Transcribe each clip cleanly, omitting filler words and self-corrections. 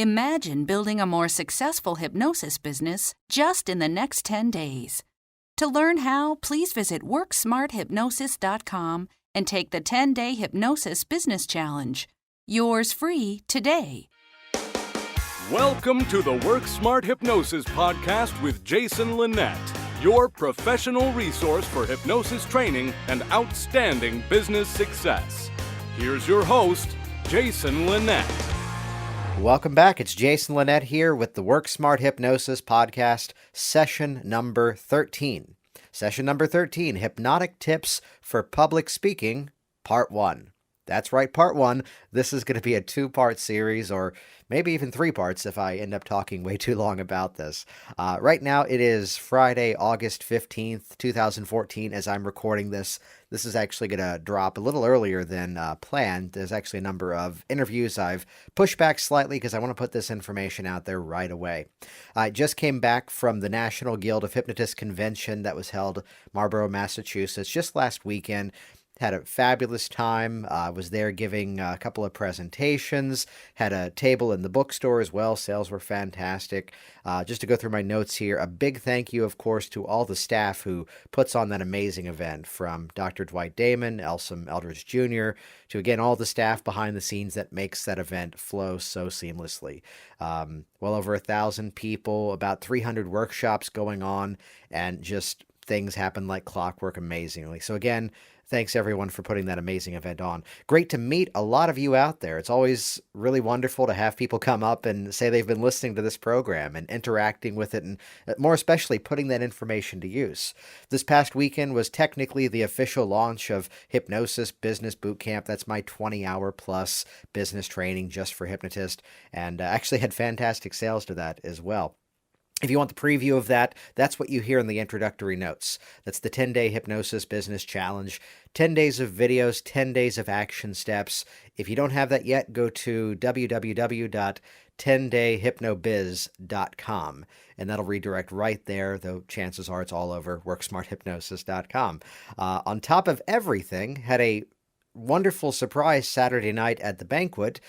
Imagine building a more successful hypnosis business just in the next 10 days. To learn how, please visit WorkSmartHypnosis.com and take the 10-day Hypnosis Business Challenge. Yours free today. Welcome to the Work Smart Hypnosis podcast with Jason Linett, your professional resource for hypnosis training and outstanding business success. Here's your host, Jason Linett. Welcome back. It's Jason Linett here with the Work Smart Hypnosis podcast, session number 13. Session number 13, Hypnotic Tips for Public Speaking, Part 1. That's right, Part 1. This is going to be a two-part series, or maybe even 3 parts if I end up talking way too long about this. Right now, it is Friday, August 15th, 2014, as I'm recording this. This is actually going to drop a little earlier than planned. There's actually a number of interviews I've pushed back slightly because I want to put this information out there right away. I just came back from the National Guild of Hypnotists Convention that was held in Marlborough, Massachusetts, just last weekend. Had a fabulous time. Was there giving a couple of presentations. Had a table in the bookstore as well. Sales were fantastic. Just to go through my notes here, a big thank you, of course, to all the staff who puts on that amazing event, from Dr. Dwight Damon, Elsom Eldridge Jr., to, again, all the staff behind the scenes that makes that event flow so seamlessly. Well over 1,000 people, about 300 workshops going on, and just things happen like clockwork amazingly. So again, thanks everyone for putting that amazing event on. Great to meet a lot of you out there. It's always really wonderful to have people come up and say they've been listening to this program and interacting with it, and more especially putting that information to use. This past weekend was technically the official launch of Hypnosis Business Bootcamp. That's my 20-hour plus business training just for hypnotists, and actually had fantastic sales to that as well. If you want the preview of that, that's what you hear in the introductory notes. That's the 10-day Hypnosis Business Challenge. 10 days of videos, 10 days of action steps. If you don't have that yet, go to www.10dayhypnobiz.com, and that'll redirect right there, though chances are it's all over WorkSmartHypnosis.com. On top of everything, had a wonderful surprise Saturday night at the banquet,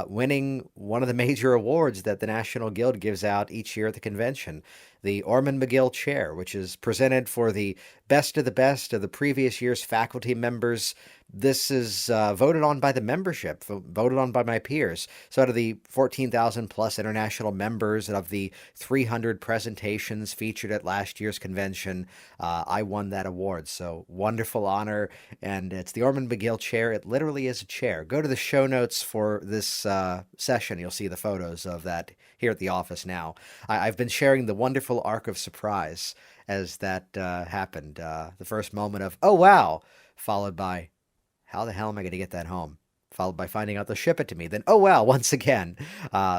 winning one of the major awards that the National Guild gives out each year at the convention, the Orman McGill Chair, which is presented for the best of the previous year's faculty members. This is voted on by the membership, voted on by my peers. So out of the 14,000 plus international members, of the 300 presentations featured at last year's convention, I won that award. So wonderful honor. And it's the Orman McGill Chair. It literally is a chair. Go to the show notes for this session. You'll see the photos of that here at the office now. I've been sharing the wonderful arc of surprise as that happened. The first moment of, oh, wow, followed by, how the hell am I going to get that home? Followed by finding out they'll ship it to me. Then, oh, wow, once again.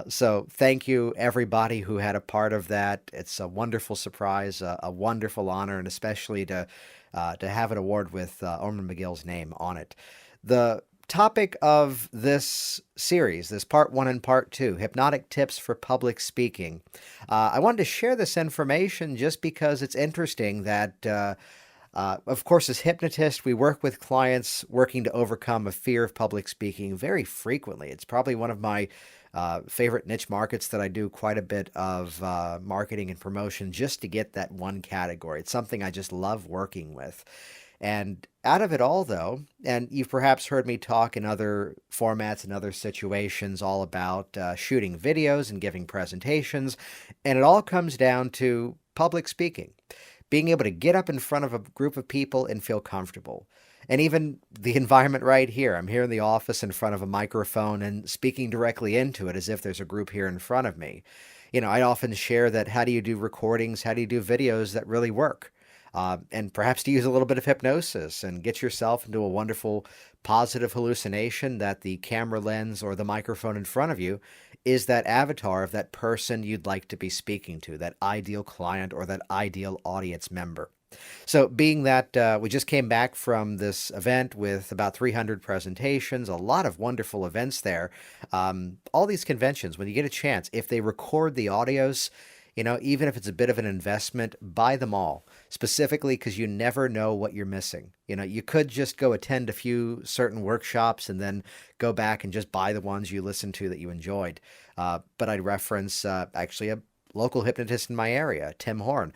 So thank you, everybody who had a part of that. It's a wonderful surprise, a wonderful honor, and especially to have an award with Orman McGill's name on it. The topic of this series, this Part 1 and Part 2, Hypnotic Tips for Public Speaking. I wanted to share this information just because it's interesting that of course, as hypnotists, we work with clients working to overcome a fear of public speaking very frequently. It's probably one of my favorite niche markets that I do quite a bit of marketing and promotion just to get that one category. It's something I just love working with. And out of it all, though, and you've perhaps heard me talk in other formats and other situations all about shooting videos and giving presentations, and it all comes down to public speaking. Being able to get up in front of a group of people and feel comfortable. And even the environment right here. I'm here in the office in front of a microphone and speaking directly into it as if there's a group here in front of me. You know, I often share that how do you do recordings, how do you do videos that really work? And perhaps to use a little bit of hypnosis and get yourself into a wonderful positive hallucination that the camera lens or the microphone in front of you is that avatar of that person you'd like to be speaking to, that ideal client or that ideal audience member. So being that we just came back from this event with about 300 presentations, a lot of wonderful events there, all these conventions, when you get a chance, if they record the audios, Even if it's a bit of an investment, buy them all, specifically because you never know what you're missing. You could just go attend a few certain workshops and then go back and just buy the ones you listened to that you enjoyed. But I'd reference actually a local hypnotist in my area, Tim Horn.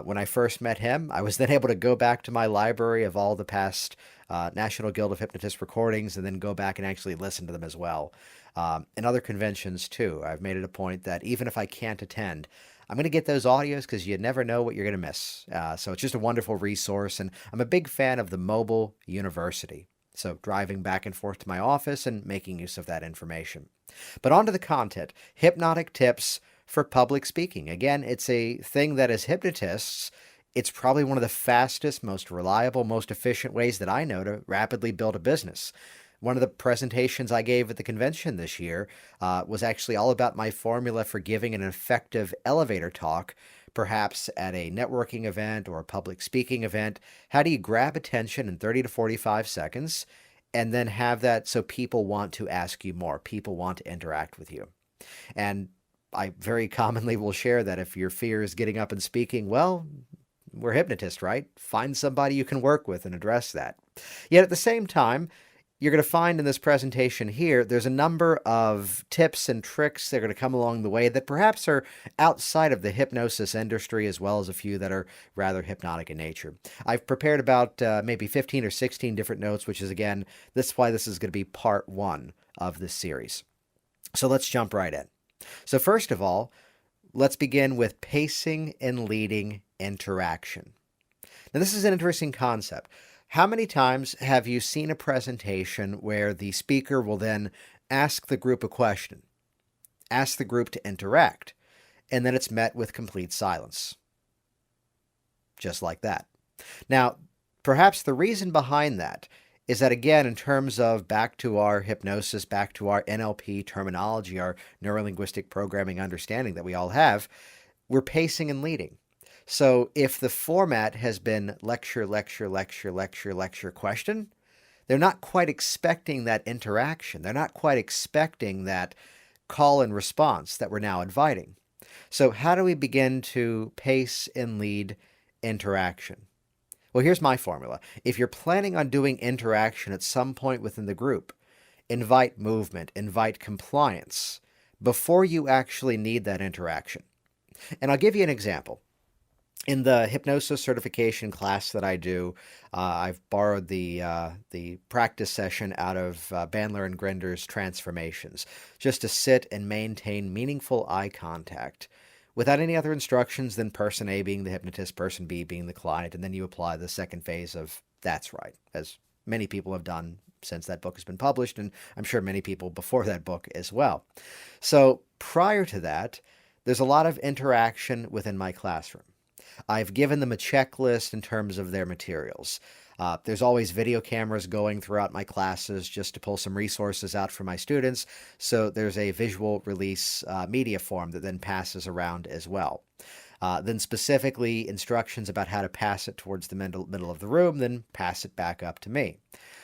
When I first met him, I was then able to go back to my library of all the past National Guild of Hypnotists recordings and then go back and actually listen to them as well. And other conventions too. I've made it a point that even if I can't attend, I'm going to get those audios because you never know what you're going to miss. So it's just a wonderful resource. And I'm a big fan of the mobile university. So driving back and forth to my office and making use of that information. But on to the content. Hypnotic tips for public speaking. Again, it's a thing that as hypnotists, it's probably one of the fastest, most reliable, most efficient ways that I know to rapidly build a business. One of the presentations I gave at the convention this year was actually all about my formula for giving an effective elevator talk, perhaps at a networking event or a public speaking event. How do you grab attention in 30 to 45 seconds and then have that so people want to ask you more, people want to interact with you? And I very commonly will share that if your fear is getting up and speaking, well, we're hypnotists, right? Find somebody you can work with and address that. Yet at the same time, you're going to find in this presentation here, there's a number of tips and tricks that are going to come along the way that perhaps are outside of the hypnosis industry, as well as a few that are rather hypnotic in nature. I've prepared about maybe 15 or 16 different notes, which is, again, that's why this is going to be part one of this series. So let's jump right in. So first of all, let's begin with pacing and leading interaction. Now, this is an interesting concept. How many times have you seen a presentation where the speaker will then ask the group a question, ask the group to interact, and then it's met with complete silence? Just like that. Now, perhaps the reason behind that is that, again, in terms of back to our hypnosis, back to our NLP terminology, our neurolinguistic programming understanding that we all have, we're pacing and leading. So if the format has been lecture, lecture, lecture, lecture, lecture, question, they're not quite expecting that interaction. They're not quite expecting that call and response that we're now inviting. So how do we begin to pace and lead interaction? Well, here's my formula. If you're planning on doing interaction at some point within the group, invite movement, invite compliance before you actually need that interaction. And I'll give you an example. In the hypnosis certification class that I do, I've borrowed the practice session out of Bandler and Grinder's Transformations, just to sit and maintain meaningful eye contact without any other instructions than person A being the hypnotist, person B being the client, and then you apply the second phase of that's right, as many people have done since that book has been published, and I'm sure many people before that book as well. So prior to that, there's a lot of interaction within my classroom. I've given them a checklist in terms of their materials. There's always video cameras going throughout my classes just to pull some resources out for my students. So there's a visual release media form that then passes around as well. Then specifically instructions about how to pass it towards the middle of the room, then pass it back up to me.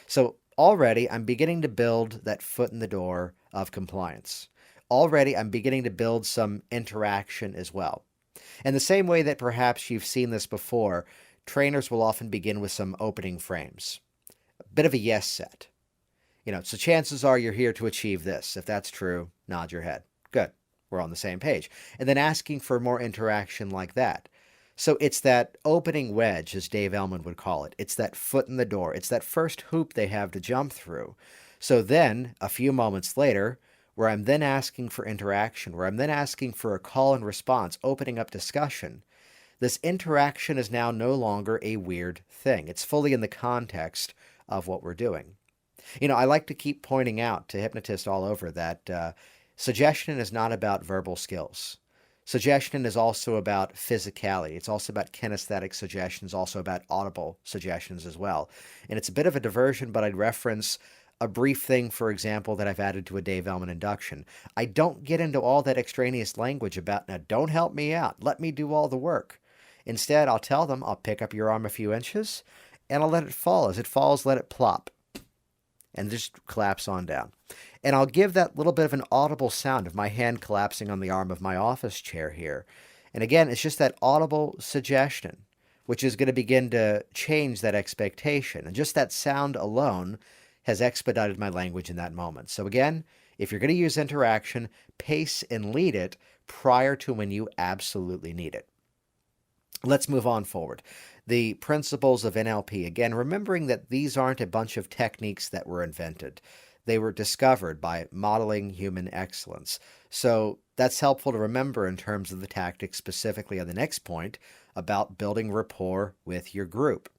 So already I'm beginning to build that foot in the door of compliance. Already I'm beginning to build some interaction as well. And the same way that perhaps you've seen this before, trainers will often begin with some opening frames. A bit of a yes set. So chances are you're here to achieve this. If that's true, nod your head. Good. We're on the same page. And then asking for more interaction like that. So it's that opening wedge, as Dave Ellman would call it. It's that foot in the door. It's that first hoop they have to jump through. So then, a few moments later, where I'm then asking for interaction, where I'm then asking for a call and response, opening up discussion, this interaction is now no longer a weird thing. It's fully in the context of what we're doing. I like to keep pointing out to hypnotists all over that suggestion is not about verbal skills. Suggestion is also about physicality. It's also about kinesthetic suggestions, also about audible suggestions as well. And it's a bit of a diversion, but I'd reference a brief thing, for example, that I've added to a Dave Ellman induction. I don't get into all that extraneous language about, now don't help me out, let me do all the work. Instead, I'll tell them, I'll pick up your arm a few inches, and I'll let it fall. As it falls, let it plop, and just collapse on down. And I'll give that little bit of an audible sound of my hand collapsing on the arm of my office chair here. And again, it's just that audible suggestion, which is going to begin to change that expectation. And just that sound alone has expedited my language in that moment. So again, if you're going to use interaction, pace and lead it prior to when you absolutely need it. Let's move on forward. The principles of NLP. Again, remembering that these aren't a bunch of techniques that were invented. They were discovered by modeling human excellence. So that's helpful to remember in terms of the tactics, specifically on the next point about building rapport with your group.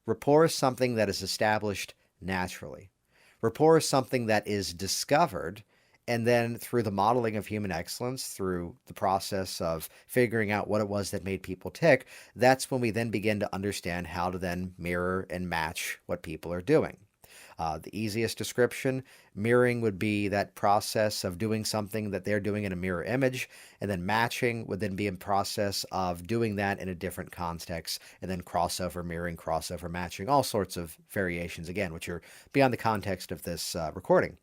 Rapport is something that is established naturally. Rapport is something that is discovered, and then through the modeling of human excellence, through the process of figuring out what it was that made people tick, that's when we then begin to understand how to then mirror and match what people are doing. The easiest description, mirroring would be that process of doing something that they're doing in a mirror image, and then matching would then be a process of doing that in a different context, and then crossover mirroring, crossover matching, all sorts of variations, again, which are beyond the context of this recording.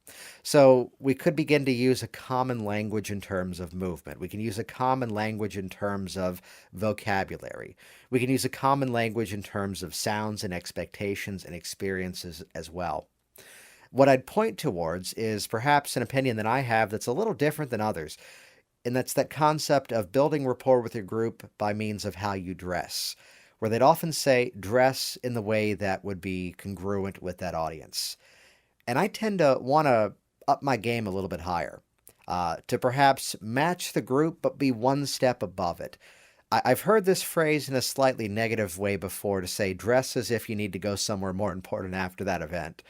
So we could begin to use a common language in terms of movement. We can use a common language in terms of vocabulary. We can use a common language in terms of sounds and expectations and experiences as well. What I'd point towards is perhaps an opinion that I have that's a little different than others, and that's that concept of building rapport with your group by means of how you dress, where they'd often say dress in the way that would be congruent with that audience. And I tend to want to up my game a little bit higher, to perhaps match the group but be one step above it. I've heard this phrase in a slightly negative way before, to say dress as if you need to go somewhere more important after that event.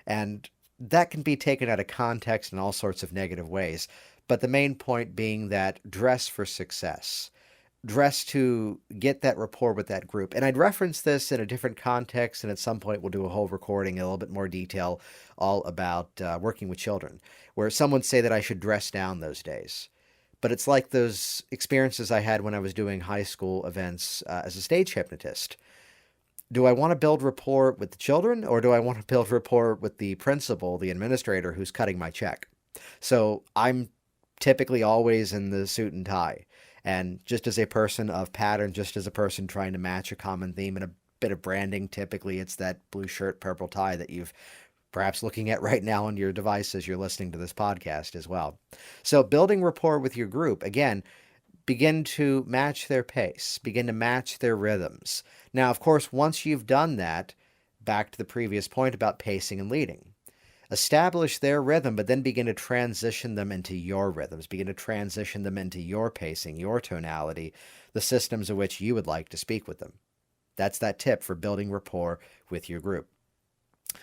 And that can be taken out of context in all sorts of negative ways. But the main point being that dress for success. Dress to get that rapport with that group. And I'd reference this in a different context, and at some point we'll do a whole recording in a little bit more detail all about working with children, where some would say that I should dress down those days. But it's like those experiences I had when I was doing high school events as a stage hypnotist. Do I want to build rapport with the children, or do I want to build rapport with the principal, the administrator who's cutting my check? So I'm typically always in the suit and tie. And just as a person of pattern, just as a person trying to match a common theme and a bit of branding, typically it's that blue shirt, purple tie that you've perhaps looking at right now on your device as you're listening to this podcast as well. So building rapport with your group, again, begin to match their pace, begin to match their rhythms. Now, of course, once you've done that, back to the previous point about pacing and leading, establish their rhythm, but then begin to transition them into your rhythms, begin to transition them into your pacing, your tonality, the systems of which you would like to speak with them. That's that tip for building rapport with your group.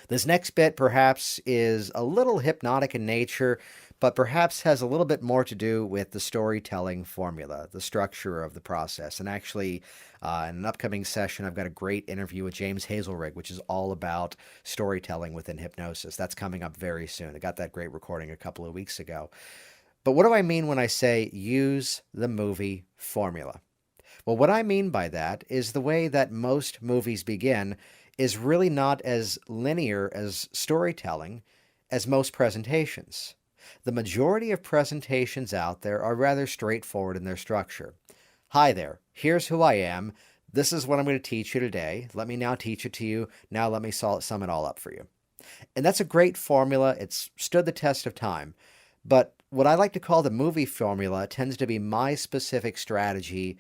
This next bit perhaps is a little hypnotic in nature, but perhaps has a little bit more to do with the storytelling formula, the structure of the process. And actually, in an upcoming session, I've got a great interview with James Hazelrig, which is all about storytelling within hypnosis. That's coming up very soon. I got that great recording a couple of weeks ago. But what do I mean when I say use the movie formula? Well, what I mean by that is the way that most movies begin is really not as linear as storytelling as most presentations. The majority of presentations out there are rather straightforward in their structure. Hi there, here's who I am. This is what I'm going to teach you today. Let me now teach it to you. Now let me sum it all up for you. And that's a great formula. It's stood the test of time. But what I like to call the movie formula tends to be my specific strategy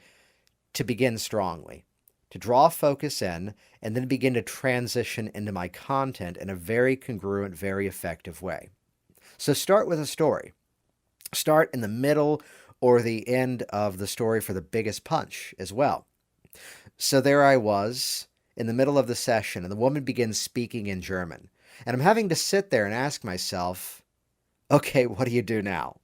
to begin strongly, to draw focus in, and then begin to transition into my content in a very congruent, very effective way. So start with a story. Start in the middle or the end of the story for the biggest punch as well. So there I was in the middle of the session, and the woman begins speaking in German. And I'm having to sit there and ask myself, okay, what do you do now?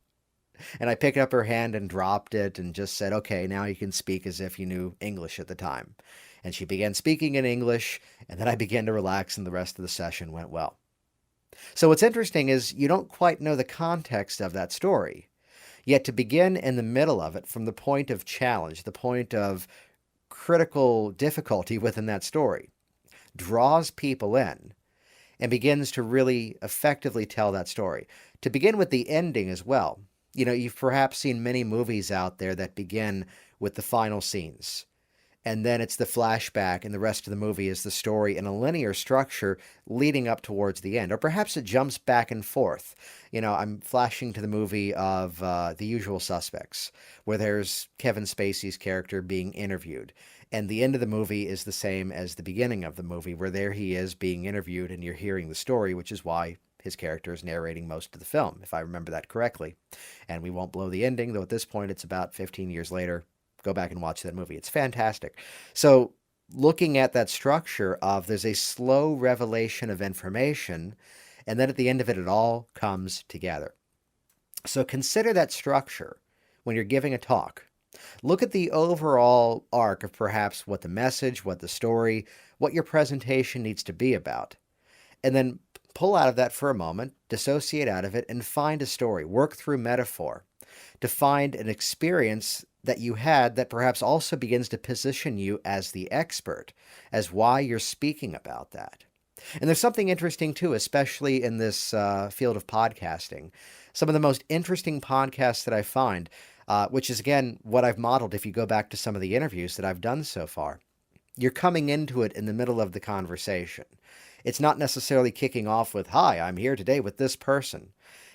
And I picked up her hand and dropped it and just said, okay, now you can speak as if you knew English at the time. And she began speaking in English, and then I began to relax, and the rest of the session went well. So what's interesting is you don't quite know the context of that story, yet to begin in the middle of it from the point of challenge, the point of critical difficulty within that story, draws people in and begins to really effectively tell that story. To begin with the ending as well. You've perhaps seen many movies out there that begin with the final scenes, and then it's the flashback, and the rest of the movie is the story in a linear structure leading up towards the end. Or perhaps it jumps back and forth. I'm flashing to the movie of The Usual Suspects, where there's Kevin Spacey's character being interviewed. And the end of the movie is the same as the beginning of the movie, where there he is being interviewed and you're hearing the story, which is why his character is narrating most of the film, if I remember that correctly. And we won't blow the ending, though at this point it's about 15 years later. Go back and watch that movie. It's fantastic. So looking at that structure of there's a slow revelation of information, and then at the end of it, it all comes together. So consider that structure when you're giving a talk. Look at the overall arc of perhaps what the message, what the story, what your presentation needs to be about. And then pull out of that for a moment, dissociate out of it, and find a story. Work through metaphor to find an experience that you had that perhaps also begins to position you as the expert, as why you're speaking about that. And there's something interesting too, especially in this field of podcasting. Some of the most interesting podcasts that I find, which is again what I've modeled if you go back to some of the interviews that I've done so far. You're coming into it in the middle of the conversation. It's not necessarily kicking off with, "Hi, I'm here today with this person."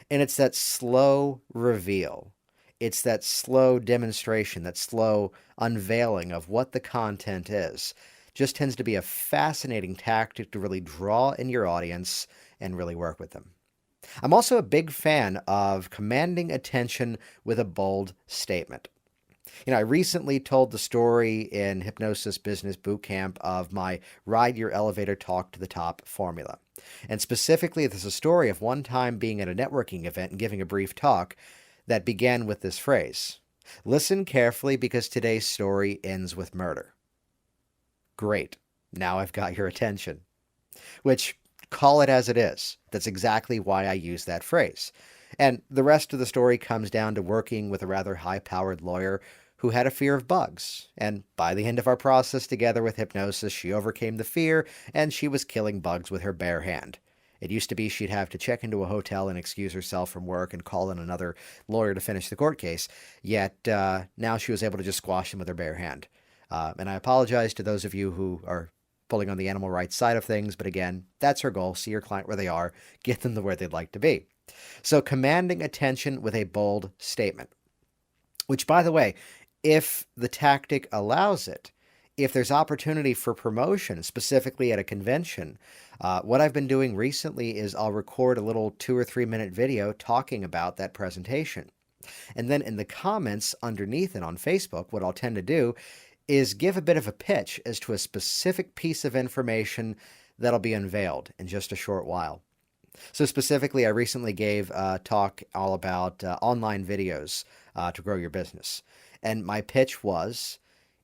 And it's that slow reveal. It's that slow demonstration, that slow unveiling of what the content is. Just tends to be a fascinating tactic to really draw in your audience and really work with them. I'm also a big fan of commanding attention with a bold statement. I recently told the story in Hypnosis Business Bootcamp of my Ride Your Elevator Talk to the Top formula. And specifically, there's a story of one time being at a networking event and giving a brief talk that began with this phrase: "Listen carefully because today's story ends with murder." Great. Now I've got your attention. Which, call it as it is. That's exactly why I use that phrase. And the rest of the story comes down to working with a rather high-powered lawyer who had a fear of bugs. And by the end of our process together with hypnosis, she overcame the fear and she was killing bugs with her bare hand. It used to be she'd have to check into a hotel and excuse herself from work and call in another lawyer to finish the court case. Yet now she was able to just squash them with her bare hand. And I apologize to those of you who are pulling on the animal rights side of things. But again, that's her goal. See your client where they are. Get them to where they'd like to be. So commanding attention with a bold statement. Which, by the way, if the tactic allows it, if there's opportunity for promotion, specifically at a convention, what I've been doing recently is I'll record a little 2 or 3 minute video talking about that presentation. And then in the comments underneath it on Facebook, what I'll tend to do is give a bit of a pitch as to a specific piece of information that'll be unveiled in just a short while. So specifically, I recently gave a talk all about online videos to grow your business. And my pitch was,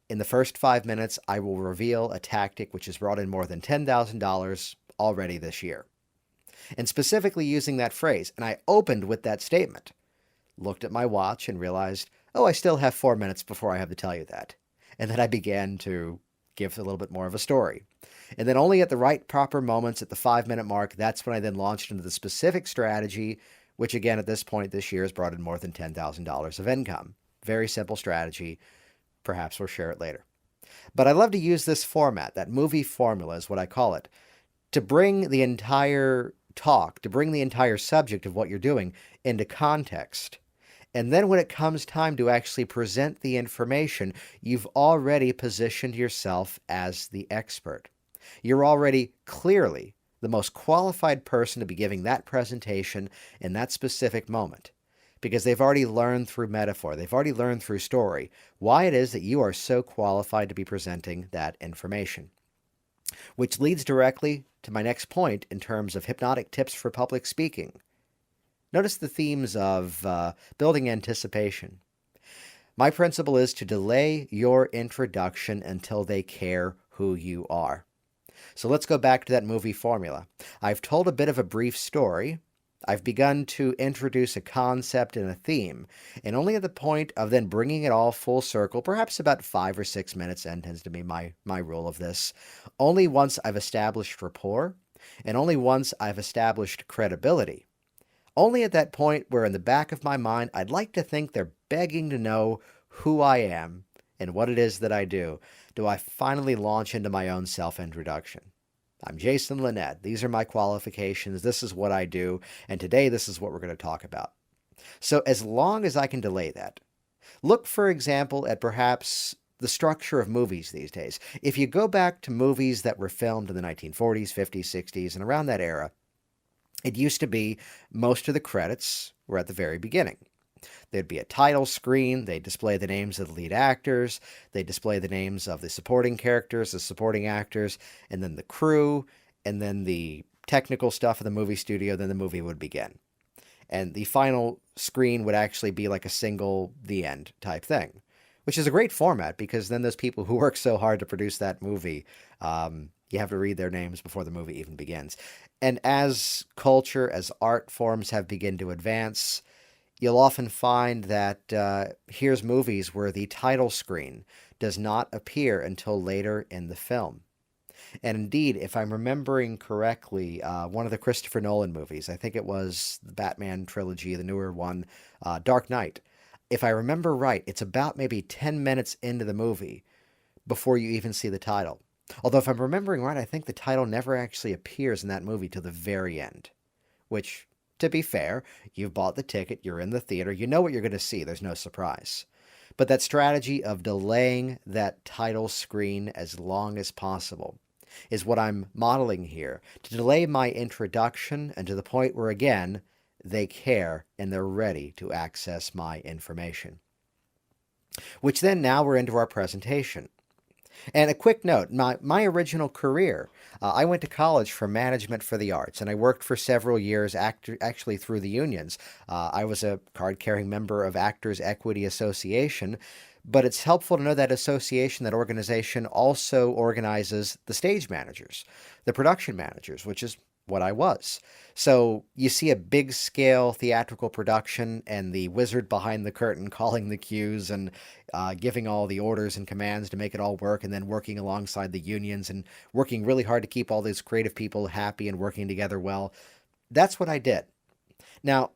in the first 5 minutes, I will reveal a tactic which has brought in more than $10,000 already this year. And specifically using that phrase, and I opened with that statement, looked at my watch and realized, oh, I still have 4 minutes before I have to tell you that. And then I began to give a little bit more of a story. And then only at the right proper moments at the 5 minute mark, that's when I then launched into the specific strategy, which again, at this point this year has brought in more than $10,000 of income. Very simple strategy. Perhaps we'll share it later. But I love to use this format, that movie formula is what I call it, to bring the entire talk, to bring the entire subject of what you're doing into context. And then when it comes time to actually present the information, you've already positioned yourself as the expert. You're already clearly the most qualified person to be giving that presentation in that specific moment, because they've already learned through metaphor, they've already learned through story why it is that you are so qualified to be presenting that information. Which leads directly to my next point in terms of hypnotic tips for public speaking. Notice the themes of building anticipation. My principle is to delay your introduction until they care who you are. So let's go back to that movie formula. I've told a bit of a brief story. I've begun to introduce a concept and a theme, and only at the point of then bringing it all full circle, perhaps about 5 or 6 minutes, and tends to be my rule of this, only once I've established rapport, and only once I've established credibility, Only at that point where in the back of my mind, I'd like to think they're begging to know who I am and what it is that I do I finally launch into my own self-introduction. I'm Jason Linett. These are my qualifications. This is what I do. And today, this is what we're going to talk about. So as long as I can delay that, look, for example, at perhaps the structure of movies these days. If you go back to movies that were filmed in the 1940s, 50s, 60s, and around that era, it used to be most of the credits were at the very beginning. There'd be a title screen, they'd display the names of the lead actors, they'd display the names of the supporting characters, the supporting actors, and then the crew, and then the technical stuff of the movie studio, then the movie would begin. And the final screen would actually be like a single the end type thing, which is a great format because then those people who work so hard to produce that movie, you have to read their names before the movie even begins. And as culture, as art forms have begun to advance, you'll often find that here's movies where the title screen does not appear until later in the film. And indeed, if I'm remembering correctly, one of the Christopher Nolan movies, I think it was the Batman trilogy, the newer one, Dark Knight. If I remember right, it's about maybe 10 minutes into the movie before you even see the title. Although if I'm remembering right, I think the title never actually appears in that movie till the very end, which, to be fair, you've bought the ticket, you're in the theater, you know what you're going to see, there's no surprise. But that strategy of delaying that title screen as long as possible is what I'm modeling here, to delay my introduction and to the point where, again, they care and they're ready to access my information. Which then now we're into our presentation. And a quick note, my original career, I went to college for management for the arts, and I worked for several years actually through the unions. I was a card-carrying member of Actors Equity Association, but it's helpful to know that association, that organization also organizes the stage managers, the production managers, which is what I was. So you see a big scale theatrical production and the wizard behind the curtain calling the cues and giving all the orders and commands to make it all work, and then working alongside the unions and working really hard to keep all these creative people happy and working together well. That's what I did. Now,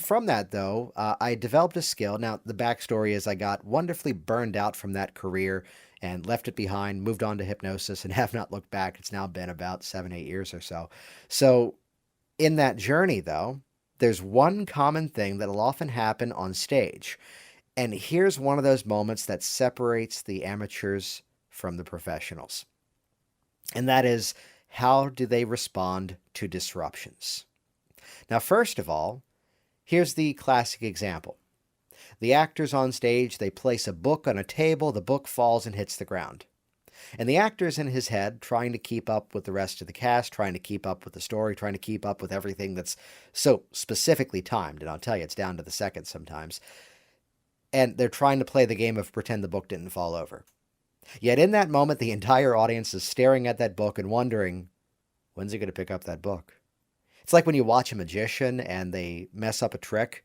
from that, though, I developed a skill. Now, the backstory is I got wonderfully burned out from that career and left it behind, moved on to hypnosis, and have not looked back. It's now been about 7-8 years or so. So in that journey, though, there's one common thing that'll often happen on stage. And here's one of those moments that separates the amateurs from the professionals. And that is, how do they respond to disruptions? Now, first of all, here's the classic example. The actors on stage, they place a book on a table, the book falls and hits the ground. And the actor's in his head trying to keep up with the rest of the cast, trying to keep up with the story, trying to keep up with everything that's so specifically timed. And I'll tell you, it's down to the second sometimes. And they're trying to play the game of pretend the book didn't fall over. Yet in that moment, the entire audience is staring at that book and wondering, when's he going to pick up that book? It's like when you watch a magician and they mess up a trick.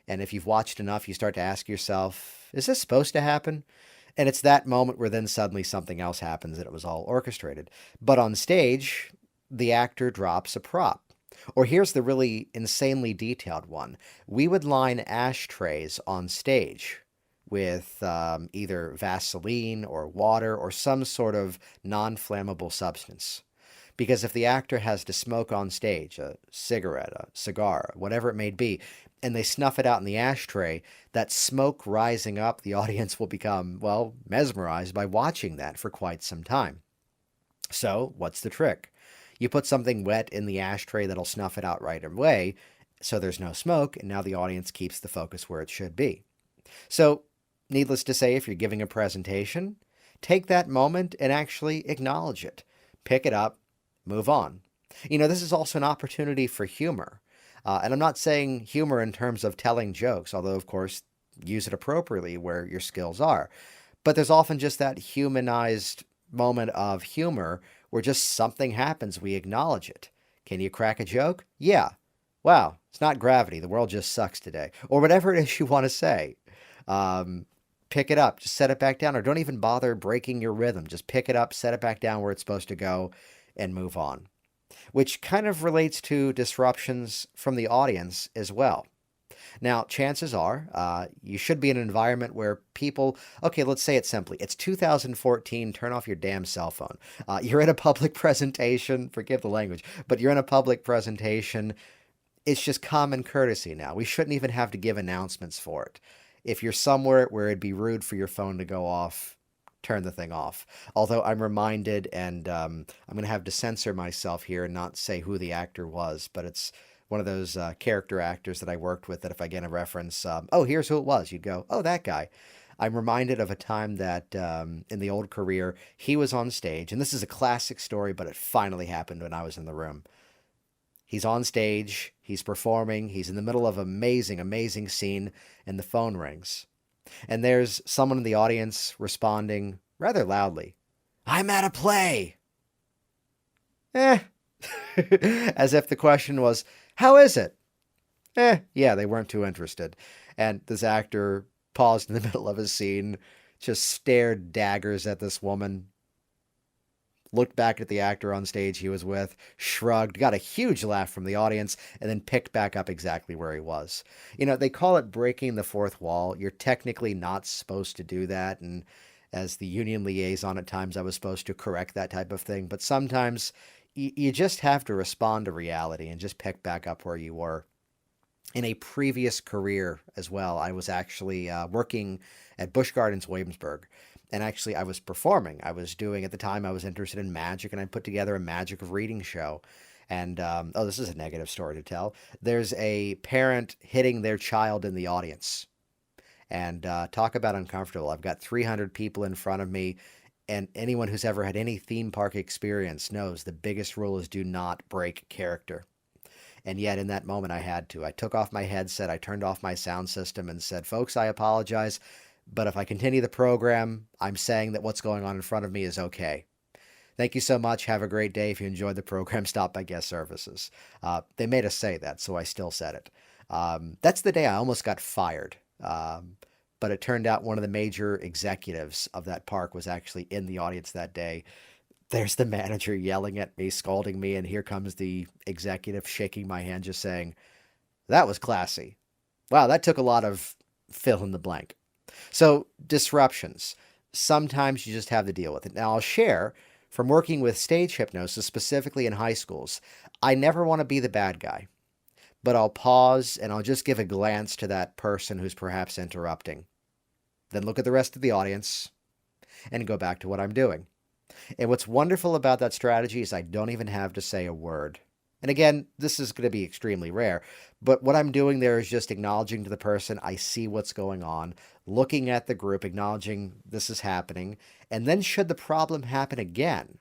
And if you've watched enough, you start to ask yourself, is this supposed to happen? And it's that moment where then suddenly something else happens and it was all orchestrated. But on stage, the actor drops a prop. Or here's the really insanely detailed one. We would line ashtrays on stage with either Vaseline or water or some sort of non-flammable substance. Because if the actor has to smoke on stage, a cigarette, a cigar, whatever it may be, and they snuff it out in the ashtray, that smoke rising up, the audience will become, well, mesmerized by watching that for quite some time. So, what's the trick? You put something wet in the ashtray that'll snuff it out right away, so there's no smoke, and now the audience keeps the focus where it should be. So, needless to say, if you're giving a presentation, take that moment and actually acknowledge it. Pick it up, move on. You know, this is also an opportunity for humor. And I'm not saying humor in terms of telling jokes, although, of course, use it appropriately where your skills are. But there's often just that humanized moment of humor where just something happens, we acknowledge it. Can you crack a joke? Yeah. Wow, it's not gravity. The world just sucks today. Or whatever it is you want to say. Pick it up, just set it back down, or don't even bother breaking your rhythm. Just pick it up, set it back down where it's supposed to go, and move on. which kind of relates to disruptions from the audience as well. Now, chances are you should be in an environment where people, okay, let's say it simply. It's 2014, turn off your damn cell phone. You're in a public presentation, forgive the language, but you're in a public presentation. It's just common courtesy now. We shouldn't even have to give announcements for it. If you're somewhere where it'd be rude for your phone to go off, turn the thing off. Although I'm reminded, and I'm going to have to censor myself here and not say who the actor was, but it's one of those character actors that I worked with that if I get a reference, oh, here's who it was, you'd go, oh, that guy. I'm reminded of a time that in the old career, he was on stage, and this is a classic story, but it finally happened when I was in the room. He's on stage, he's performing, he's in the middle of an amazing, amazing scene, and the phone rings. And there's someone in the audience responding rather loudly, I'm at a play. As if the question was, how is it? Yeah, they weren't too interested. And this actor paused in the middle of his scene, just stared daggers at this woman, looked back at the actor on stage he was with, shrugged, got a huge laugh from the audience, and then picked back up exactly where he was. You know, they call it breaking the fourth wall. You're technically not supposed to do that, and as the union liaison at times I was supposed to correct that type of thing, but sometimes you just have to respond to reality and just pick back up where you were. In a previous career as well, I was actually working at Busch Gardens, Williamsburg. And actually, I was performing. I was doing, at the time, I was interested in magic, and I put together a magic of reading show. And, oh, this is a negative story to tell. There's a parent hitting their child in the audience. And talk about uncomfortable. I've got 300 people in front of me, and anyone who's ever had any theme park experience knows the biggest rule is do not break character. And yet, in that moment, I had to. I took off my headset, I turned off my sound system, and said, folks, I apologize. But if I continue the program, I'm saying that what's going on in front of me is okay. Thank you so much. Have a great day. If you enjoyed the program, stop by guest services. They made us say that, so I still said it. That's the day I almost got fired. But it turned out one of the major executives of that park was actually in the audience that day. There's the manager yelling at me, scolding me, and here comes the executive shaking my hand, just saying, that was classy. Wow, that took a lot of fill in the blank. So disruptions, sometimes you just have to deal with it. Now I'll share from working with stage hypnosis, specifically in high schools, I never want to be the bad guy, but I'll pause and I'll just give a glance to that person who's perhaps interrupting. Then look at the rest of the audience and go back to what I'm doing. And what's wonderful about that strategy is I don't even have to say a word. And again, this is going to be extremely rare, but what I'm doing there is just acknowledging to the person, I see what's going on, looking at the group, acknowledging this is happening, and then should the problem happen again,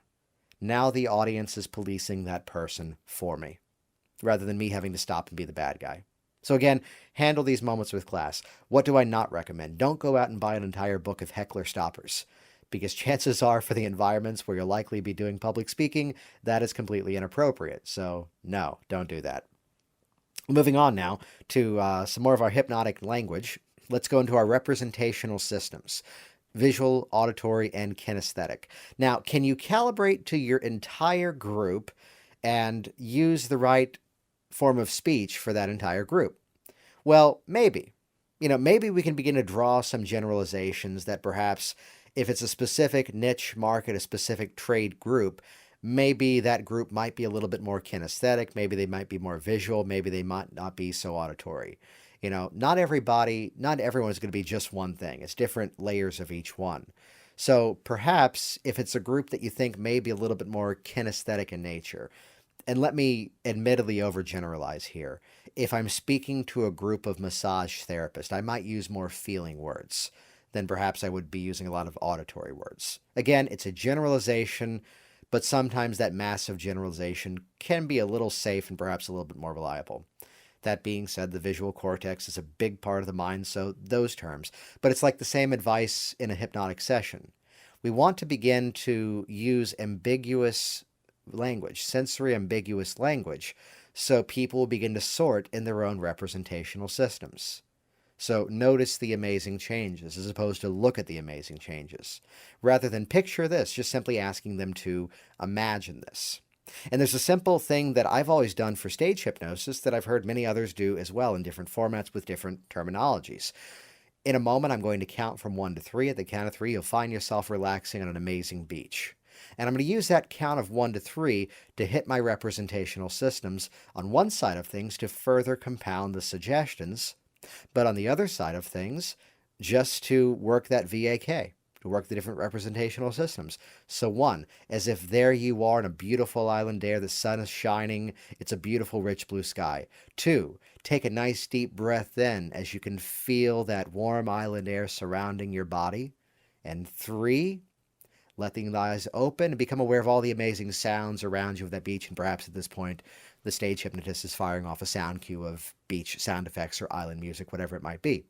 now the audience is policing that person for me, rather than me having to stop and be the bad guy. So again, handle these moments with class. What do I not recommend? Don't go out and buy an entire book of heckler stoppers, because chances are for the environments where you'll likely be doing public speaking, that is completely inappropriate. So no, don't do that. Moving on now to some more of our hypnotic language. Let's go into our representational systems: visual, auditory, and kinesthetic. Now, can you calibrate to your entire group and use the right form of speech for that entire group? Well, maybe. Maybe we can begin to draw some generalizations that perhaps if it's a specific niche market, a specific trade group, maybe that group might be a little bit more kinesthetic, maybe they might be more visual, maybe they might not be so auditory. Not everyone is going to be just one thing. It's different layers of each one. So perhaps if it's a group that you think may be a little bit more kinesthetic in nature, and let me admittedly overgeneralize here. If I'm speaking to a group of massage therapists, I might use more feeling words than perhaps I would be using a lot of auditory words. Again, it's a generalization, but sometimes that massive generalization can be a little safe and perhaps a little bit more reliable. That being said, the visual cortex is a big part of the mind, so those terms. But it's like the same advice in a hypnotic session. We want to begin to use ambiguous language, sensory ambiguous language, so people will begin to sort in their own representational systems. So notice the amazing changes as opposed to look at the amazing changes. Rather than picture this, just simply asking them to imagine this. And there's a simple thing that I've always done for stage hypnosis that I've heard many others do as well in different formats with different terminologies. In a moment, I'm going to count from 1 to 3. At the count of 3, you'll find yourself relaxing on an amazing beach. And I'm going to use that count of 1 to 3 to hit my representational systems on one side of things to further compound the suggestions, but on the other side of things, just to work that VAK, to work the different representational systems. So 1, as if there you are on a beautiful island air, the sun is shining, it's a beautiful rich blue sky. 2, take a nice deep breath in as you can feel that warm island air surrounding your body. And 3, letting the eyes open and become aware of all the amazing sounds around you of that beach. And perhaps at this point, the stage hypnotist is firing off a sound cue of beach sound effects or island music, whatever it might be.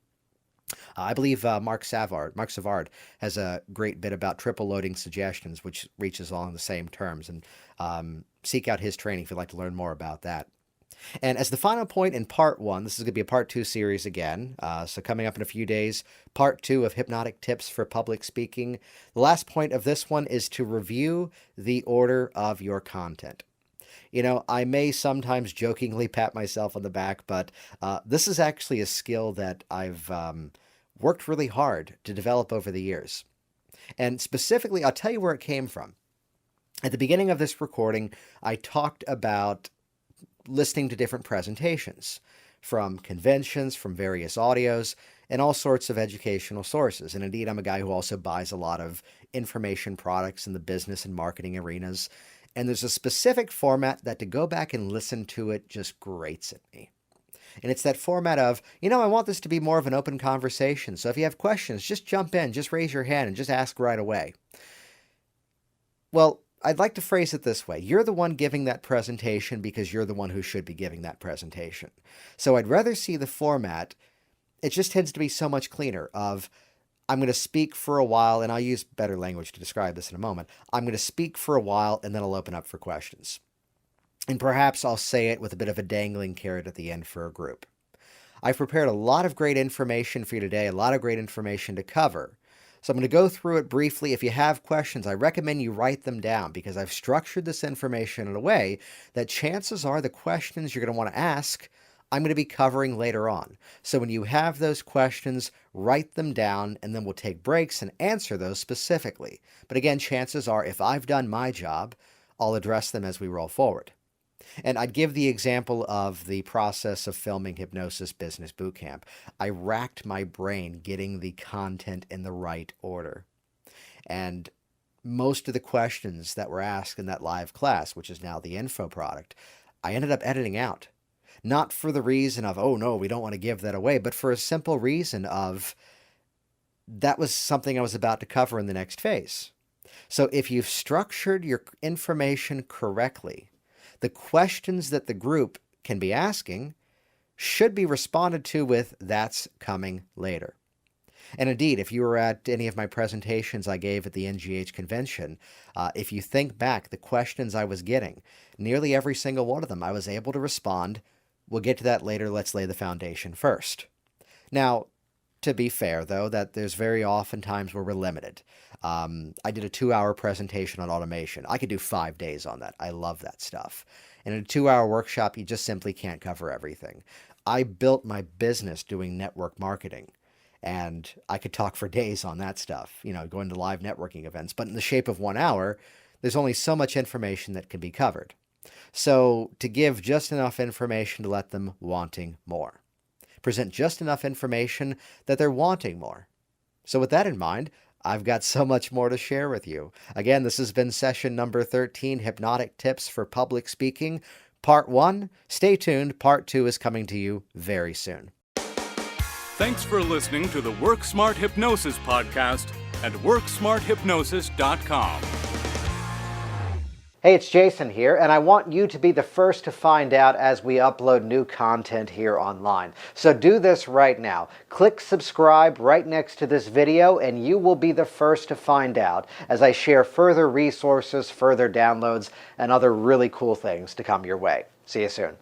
I believe Mark Savard has a great bit about triple loading suggestions, which reaches along the same terms. And seek out his training if you'd like to learn more about that. And as the final point in part 1, this is going to be a part 2 series again. So coming up in a few days, part 2 of Hypnotic Tips for Public Speaking. The last point of this one is to review the order of your content. You know, I may sometimes jokingly pat myself on the back, but this is actually a skill that I've worked really hard to develop over the years. And specifically, I'll tell you where it came from. At the beginning of this recording, I talked about listening to different presentations from conventions, from various audios, and all sorts of educational sources. And indeed, I'm a guy who also buys a lot of information products in the business and marketing arenas. And there's a specific format that to go back and listen to it just grates at me. And it's that format of, you know, I want this to be more of an open conversation. So if you have questions, just jump in, just raise your hand and just ask right away. Well, I'd like to phrase it this way. You're the one giving that presentation because you're the one who should be giving that presentation. So I'd rather see the format. It just tends to be so much cleaner of, I'm going to speak for a while, and I'll use better language to describe this in a moment. I'm going to speak for a while, and then I'll open up for questions. And perhaps I'll say it with a bit of a dangling carrot at the end for a group. I've prepared a lot of great information for you today, a lot of great information to cover. So I'm going to go through it briefly. If you have questions, I recommend you write them down because I've structured this information in a way that chances are the questions you're going to want to ask, I'm going to be covering later on. So when you have those questions, write them down, and then we'll take breaks and answer those specifically. But again, chances are if I've done my job, I'll address them as we roll forward. And I'd give the example of the process of filming Hypnosis Business Bootcamp. I racked my brain getting the content in the right order. And most of the questions that were asked in that live class, which is now the info product, I ended up editing out. Not for the reason of, oh no, we don't want to give that away, but for a simple reason of that was something I was about to cover in the next phase. So if you've structured your information correctly, the questions that the group can be asking should be responded to with, that's coming later. And indeed, if you were at any of my presentations I gave at the NGH convention, if you think back, the questions I was getting, nearly every single one of them, I was able to respond, we'll get to that later, let's lay the foundation first. Now, to be fair, though, that there's very often times where we're limited. I did a 2-hour presentation on automation. I could do 5 days on that. I love that stuff. And in a 2-hour workshop, you just simply can't cover everything. I built my business doing network marketing, and I could talk for days on that stuff, you know, going to live networking events. But in the shape of 1 hour, there's only so much information that can be covered. So to give just enough information to let them wanting more. Present just enough information that they're wanting more. So with that in mind, I've got so much more to share with you. Again, this has been session number 13, Hypnotic Tips for Public Speaking, Part 1. Stay tuned. Part 2 is coming to you very soon. Thanks for listening to the Work Smart Hypnosis podcast at WorkSmartHypnosis.com. Hey, it's Jason here, and I want you to be the first to find out as we upload new content here online. So do this right now. Click subscribe right next to this video, and you will be the first to find out as I share further resources, further downloads, and other really cool things to come your way. See you soon.